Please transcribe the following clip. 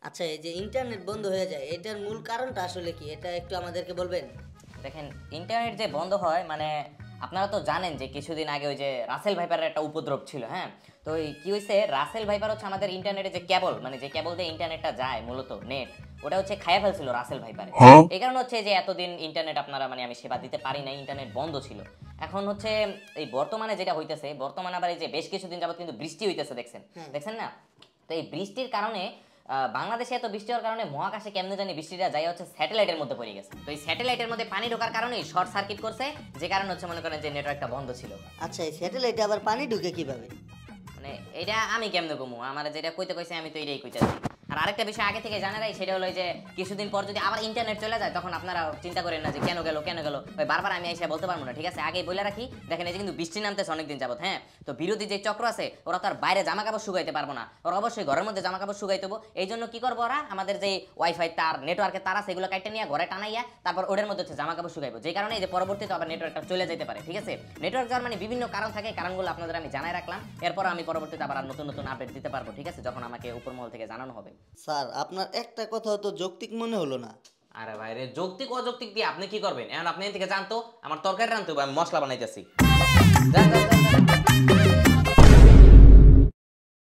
আচ্ছা, এই যে ইন্টারনেট বন্ধ হয়ে যায় এটার মূল কারণটা আসলে কি, এটা একটু আমাদেরকে বলবেন? দেখেন, ইন্টারনেট যে বন্ধ হয় মানে আপনারা তো জানেন যে কিছুদিন আগে ওই যে রাসেল ভাইপারের একটা উপদ্রব ছিল। হ্যাঁ, তো এই কি হয়েছে, রাসেল ভাইপার হচ্ছে আমাদের ইন্টারনেটে যে কেবল, মানে যে কেবল দিয়ে ইন্টারনেটটা যায় মূলত নেট, ওটা হচ্ছে খাইয়া ফেলছিল রাসেল ভাইপারে। এই কারণে হচ্ছে যে এতদিন ইন্টারনেট আপনারা মানে আমি সেবা দিতে পারি না, ইন্টারনেট বন্ধ ছিল। এখন হচ্ছে এই বর্তমানে যেটা হইতেছে, বর্তমানে আবার এই যে বেশ কিছুদিন যাবত কিন্তু বৃষ্টি হইতেছে, দেখছেন না? তো এই বৃষ্টির কারণে বাংলাদেশে এত বৃষ্টি হওয়ার কারণে মহাকাশে কেমনে জানি বৃষ্টিটা যাই হচ্ছে স্যাটেলাইটের মধ্যে পড়ে গেছে। তো এই স্যাটেলাইটের মধ্যে পানি ঢোকার কারণে শর্ট সার্কিট করছে, যে কারণে হচ্ছে মনে করেন যে নেটওয়ার্কটা বন্ধ ছিল। আচ্ছা, এই স্যাটেলাইটে আবার পানি ঢুকে কিভাবে? মানে এটা আমি কেমনে কমু, আমার যেটা কইতে কইছে আমি তো এটাই কইতাছি। আর আরেকটা বিষয় আগে থেকে জানা যায়, সেটা হলো যে কিছুদিন পর যদি আবার ইন্টারনেট চলে যায় তখন আপনারা চিন্তা করেন না যে কেন গেল কেন গেল, ওই বারবার আমি এসে বলতে পারবো না, ঠিক আছে? আগেই বলে রাখি, দেখেন এই যে কিন্তু বৃষ্টি নামতেছে অনেকদিন যাবত। হ্যাঁ, তো বিরোধী যে চক্র আছে ওরা তো আর বাইরে জামা কাপড় শুকাইতে পারবো না, ওরা অবশ্যই ঘরের মধ্যে জামা কাপড় শুকাইতে হবো। এই জন্য কি করবো, ওরা আমাদের যে ওয়াইফাই তার নেটওয়ার্কের তার আছে এগুলো কাটতে নিয়ে ঘরে টানাইয়া তারপর ওদের মধ্যে হচ্ছে জামা কাপড় শুকাইবো, যে কারণে এই যে পরবর্তীতে আবার নেটওয়ার্কটা চলে যেতে পারে। ঠিক আছে, নেটওয়ার্ক যাওয়ার মানে বিভিন্ন কারণ থাকে, কারণগুলো আপনাদের আমি জানাই রাখলাম, এরপর আমি পরবর্তীতে আবার নতুন নতুন আপডেট দিতে পারবো, ঠিক আছে, যখন আমাকে উপর মহল থেকে জানানো হবে। স্যার, আপনার একটা কথাও তো যৌক্তিক মনে হলো না। আরে ভাই রে, যৌক্তিক অযৌক্তিক দিয়ে আপনি কি করবেন? এখন আপনি এখান থেকে জানতো আমার তরকারি রানতে হবে, আমি মশলা বানাইতেছি। যান যান যান যান।